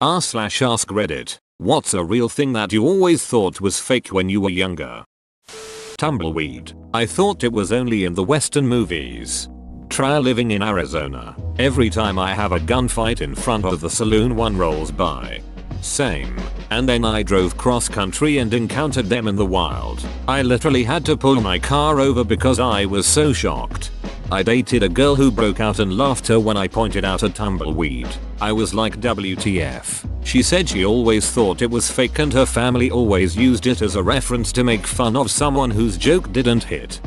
r/ask Reddit. What's a real thing that you always thought was fake when you were younger? Tumbleweed. I thought it was only in the Western movies. Try living in Arizona. Every time I have a gunfight in front of the saloon, one rolls by. Same. And then I drove cross country and encountered them in the wild. I literally had to pull my car over because I was so shocked. I dated a girl who broke out in laughter when I pointed out a tumbleweed. I was like, WTF. She said she always thought it was fake and her family always used it as a reference to make fun of someone whose joke didn't hit.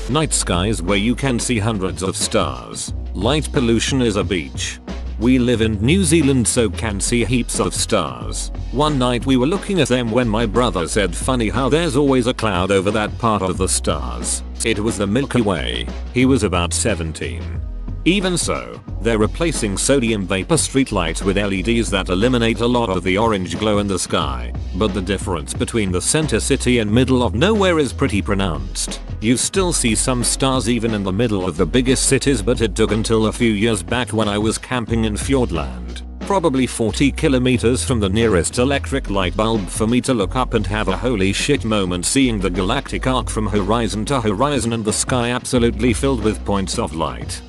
Night skies where you can see hundreds of stars. Light pollution is a beach. We live in New Zealand so can see heaps of stars. One night we were looking at them when my brother said, funny how there's always a cloud over that part of the stars. It was the Milky Way. He was about 17. Even so, they're replacing sodium vapor streetlights with LEDs that eliminate a lot of the orange glow in the sky, but the difference between the center city and middle of nowhere is pretty pronounced. You still see some stars even in the middle of the biggest cities, but it took until a few years back when I was camping in Fiordland, probably 40 kilometers from the nearest electric light bulb, for me to look up and have a holy shit moment seeing the galactic arc from horizon to horizon and the sky absolutely filled with points of light.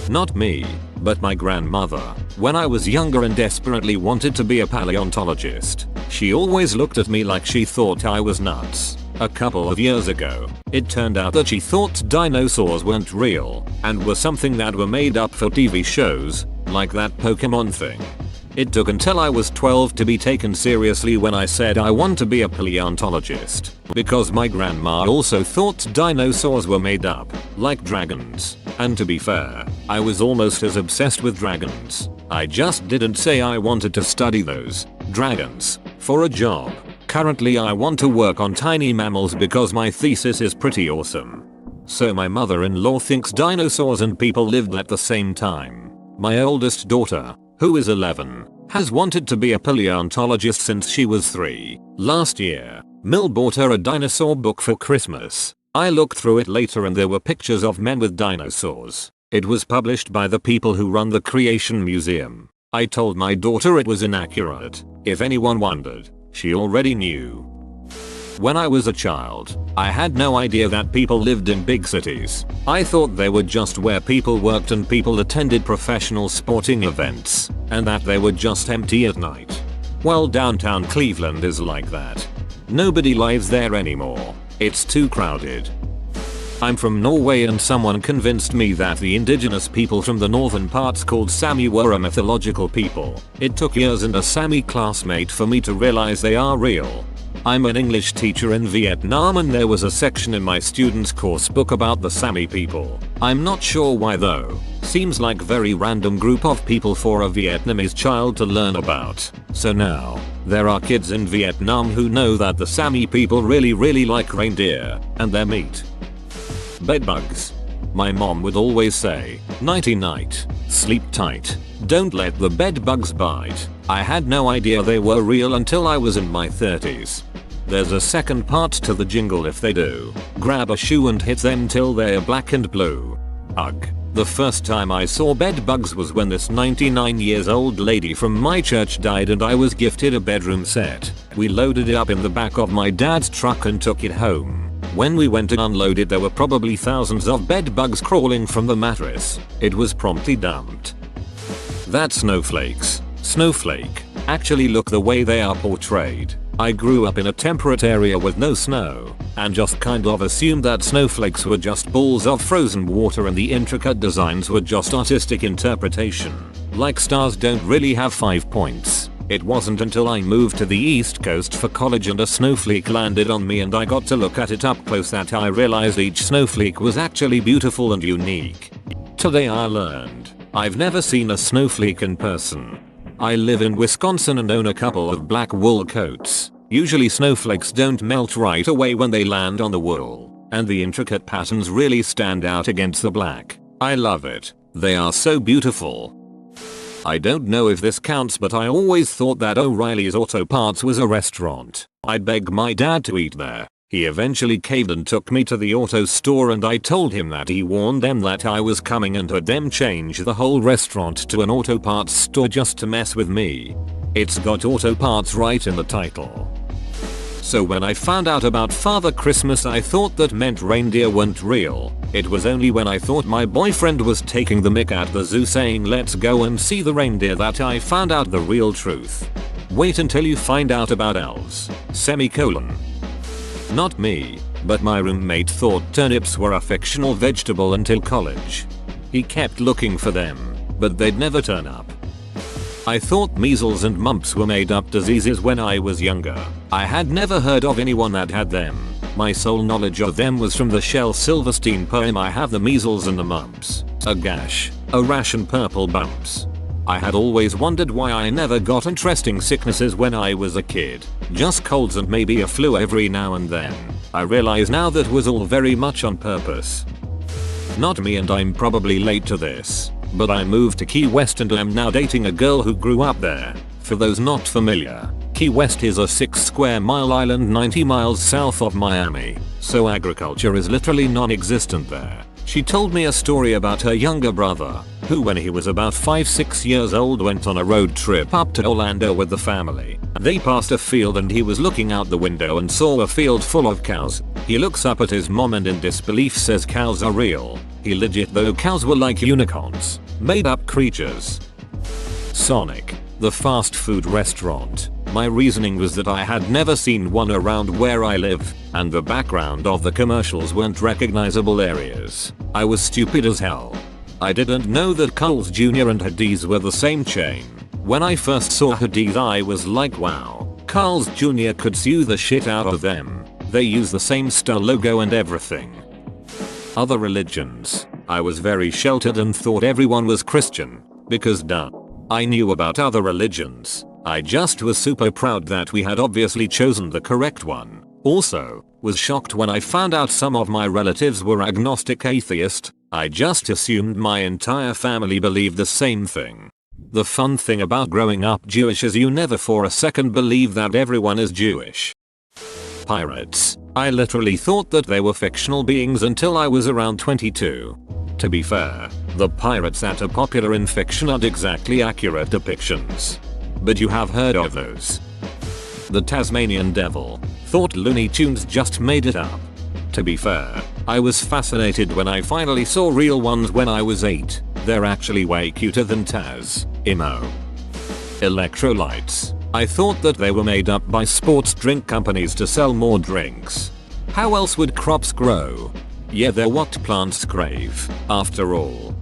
Not me, but my grandmother. When I was younger and desperately wanted to be a paleontologist, she always looked at me like she thought I was nuts. A couple of years ago, it turned out that she thought dinosaurs weren't real and were something that were made up for TV shows, like that Pokemon thing. It took until I was 12 to be taken seriously when I said I want to be a paleontologist, because my grandma also thought dinosaurs were made up, like dragons. And to be fair, I was almost as obsessed with dragons. I just didn't say I wanted to study those dragons for a job. Currently I want to work on tiny mammals because my thesis is pretty awesome. So my mother-in-law thinks dinosaurs and people lived at the same time. My oldest daughter, who is 11, has wanted to be a paleontologist since she was 3. Last year, Mill bought her a dinosaur book for Christmas. I looked through it later and there were pictures of men with dinosaurs. It was published by the people who run the Creation Museum. I told my daughter it was inaccurate. If anyone wondered, she already knew. When I was a child, I had no idea that people lived in big cities. I thought they were just where people worked and people attended professional sporting events, and that they were just empty at night. Well, downtown Cleveland is like that. Nobody lives there anymore. It's too crowded. I'm from Norway and someone convinced me that the indigenous people from the northern parts called Sami were a mythological people. It took years and a Sami classmate for me to realize they are real. I'm an English teacher in Vietnam and there was a section in my students' course book about the Sami people. I'm not sure why though. Seems like very random group of people for a Vietnamese child to learn about. So now, there are kids in Vietnam who know that the Sami people really like reindeer and their meat. Bedbugs. My mom would always say, nighty night, sleep tight, don't let the bedbugs bite. I had no idea they were real until I was in my 30s. There's a second part to the jingle if they do. Grab a shoe and hit them till they're black and blue. Ugh. The first time I saw bedbugs was when this 99 years old lady from my church died and I was gifted a bedroom set. We loaded it up in the back of my dad's truck and took it home. When we went to unload it there were probably thousands of bedbugs crawling from the mattress. It was promptly dumped. That's snowflakes. Snowflake actually look the way they are portrayed. I grew up in a temperate area with no snow, and just kind of assumed that snowflakes were just balls of frozen water and the intricate designs were just artistic interpretation. Like stars don't really have 5 points. It wasn't until I moved to the East Coast for college and a snowflake landed on me and I got to look at it up close that I realized each snowflake was actually beautiful and unique. Today I learned I've never seen a snowflake in person. I live in Wisconsin and own a couple of black wool coats. Usually snowflakes don't melt right away when they land on the wool, and the intricate patterns really stand out against the black. I love it. They are so beautiful. I don't know if this counts but I always thought that O'Reilly's Auto Parts was a restaurant. I'd beg my dad to eat there. He eventually caved and took me to the auto store, and I told him that he warned them that I was coming and had them change the whole restaurant to an auto parts store just to mess with me. It's got auto parts right in the title. So when I found out about Father Christmas, I thought that meant reindeer weren't real. It was only when I thought my boyfriend was taking the mick at the zoo saying let's go and see the reindeer that I found out the real truth. Wait until you find out about elves. Semicolon. Not me, but my roommate thought turnips were a fictional vegetable until college. He kept looking for them, but they'd never turn up. I thought measles and mumps were made up diseases when I was younger. I had never heard of anyone that had them. My sole knowledge of them was from the Shel Silverstein poem I have the measles and the mumps, a gash, a rash and purple bumps. I had always wondered why I never got interesting sicknesses when I was a kid. Just colds and maybe a flu every now and then. I realize now that was all very much on purpose. Not me, and I'm probably late to this, but I moved to Key West and am now dating a girl who grew up there. For those not familiar, Key West is a 6 square mile island 90 miles south of Miami, so agriculture is literally non-existent there. She told me a story about her younger brother, who when he was about 5-6 years old went on a road trip up to Orlando with the family. They passed a field and he was looking out the window and saw a field full of cows. He looks up at his mom and in disbelief says cows are real. He legit though cows were like unicorns, made up creatures. Sonic, the fast food restaurant. My reasoning was that I had never seen one around where I live, and the background of the commercials weren't recognizable areas. I was stupid as hell. I didn't know that Carl's Jr. and Hardee's were the same chain. When I first saw Hardee's I was like wow, Carl's Jr. could sue the shit out of them. They use the same star logo and everything. Other religions. I was very sheltered and thought everyone was Christian, because duh. I knew about other religions. I just was super proud that we had obviously chosen the correct one. Also, was shocked when I found out some of my relatives were agnostic atheist. I just assumed my entire family believed the same thing. The fun thing about growing up Jewish is you never for a second believe that everyone is Jewish. Pirates. I literally thought that they were fictional beings until I was around 22. To be fair, the pirates that are popular in fiction aren't exactly accurate depictions. But you have heard of those. The Tasmanian Devil. Thought Looney Tunes just made it up. To be fair, I was fascinated when I finally saw real ones when I was 8. They're actually way cuter than Taz. Emo. Electrolytes. I thought that they were made up by sports drink companies to sell more drinks. How else would crops grow? Yeah, they're what plants crave, after all.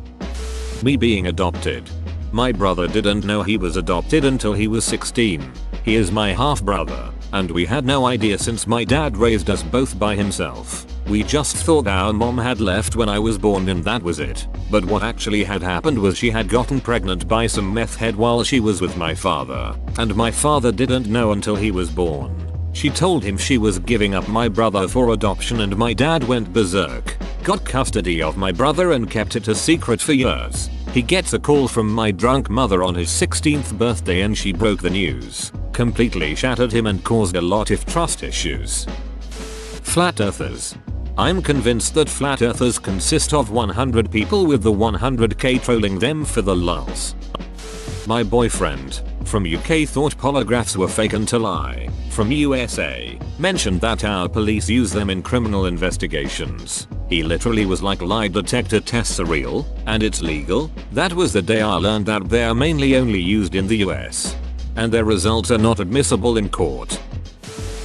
Me being adopted. My brother didn't know he was adopted until he was 16. He is my half brother, and we had no idea since my dad raised us both by himself. We just thought our mom had left when I was born and that was it. But what actually had happened was she had gotten pregnant by some meth head while she was with my father, and my father didn't know until he was born. She told him she was giving up my brother for adoption and my dad went berserk, got custody of my brother and kept it a secret for years. He gets a call from my drunk mother on his 16th birthday and she broke the news. Completely shattered him and caused a lot of trust issues. Flat Earthers. I'm convinced that flat earthers consist of 100 people with the 100k trolling them for the lulz. My boyfriend, from UK thought polygraphs were fake until I, from USA, mentioned that our police use them in criminal investigations. He literally was like lie detector tests are real, and it's legal. That was the day I learned that they are mainly only used in the US. And their results are not admissible in court.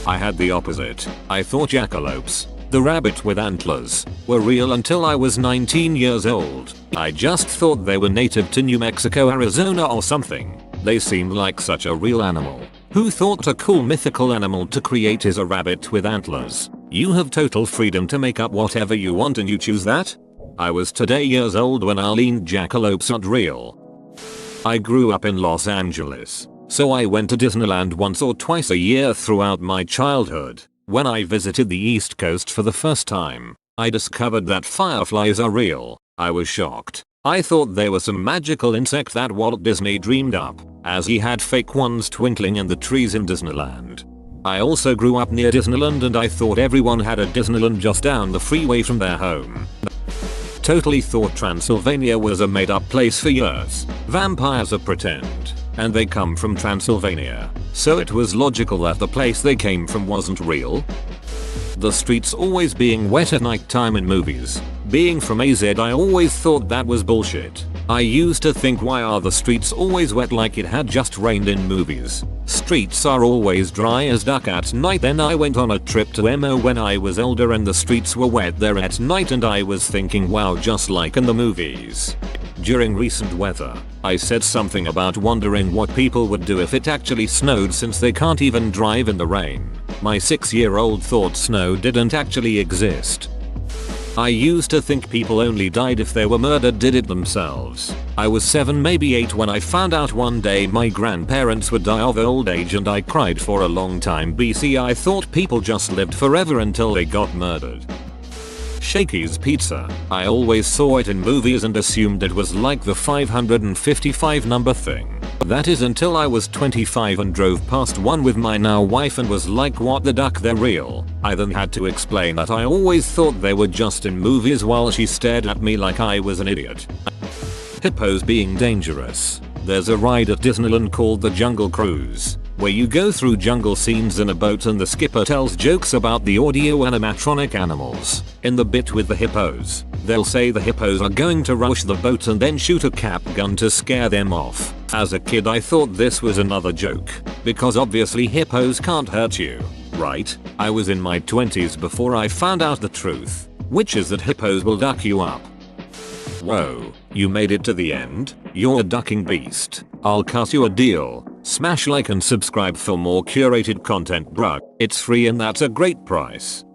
I had the opposite. I thought jackalopes, the rabbit with antlers, were real until I was 19 years old. I just thought they were native to New Mexico, Arizona or something. They seemed like such a real animal. Who thought a cool mythical animal to create is a rabbit with antlers? You have total freedom to make up whatever you want and you choose that? I was today years old when I leaned jackalopes aren't real. I grew up in Los Angeles, so I went to Disneyland once or twice a year throughout my childhood. When I visited the East Coast for the first time, I discovered that fireflies are real. I was shocked. I thought they were some magical insect that Walt Disney dreamed up, as he had fake ones twinkling in the trees in Disneyland. I also grew up near Disneyland and I thought everyone had a Disneyland just down the freeway from their home. Totally thought Transylvania was a made up place for years. Vampires are pretend, and they come from Transylvania, so it was logical that the place they came from wasn't real. The streets always being wet at night time in movies. Being from AZ, I always thought that was bullshit. I used to think, why are the streets always wet like it had just rained in movies? Streets are always dry as duck at night. Then I went on a trip to MO when I was older and the streets were wet there at night and I was thinking, wow, just like in the movies. During recent weather, I said something about wondering what people would do if it actually snowed since they can't even drive in the rain. My 6-year-old thought snow didn't actually exist. I used to think people only died if they were murdered, did it themselves. I was 7, maybe 8 when I found out one day my grandparents would die of old age and I cried for a long time. BC, I thought people just lived forever until they got murdered. Shakey's Pizza. I always saw it in movies and assumed it was like the 555 number thing. That is until I was 25 and drove past one with my now wife and was like, what the duck, they're real. I then had to explain that I always thought they were just in movies while she stared at me like I was an idiot. Hippos being dangerous. There's a ride at Disneyland called the Jungle Cruise, where you go through jungle scenes in a boat and the skipper tells jokes about the audio animatronic animals. In the bit with the hippos, they'll say the hippos are going to rush the boat and then shoot a cap gun to scare them off. As a kid I thought this was another joke, because obviously hippos can't hurt you, right? I was in my 20s before I found out the truth, which is that hippos will duck you up. Whoa, you made it to the end? You're a ducking beast. I'll cut you a deal. Smash like and subscribe for more curated content, bruh. It's free and that's a great price.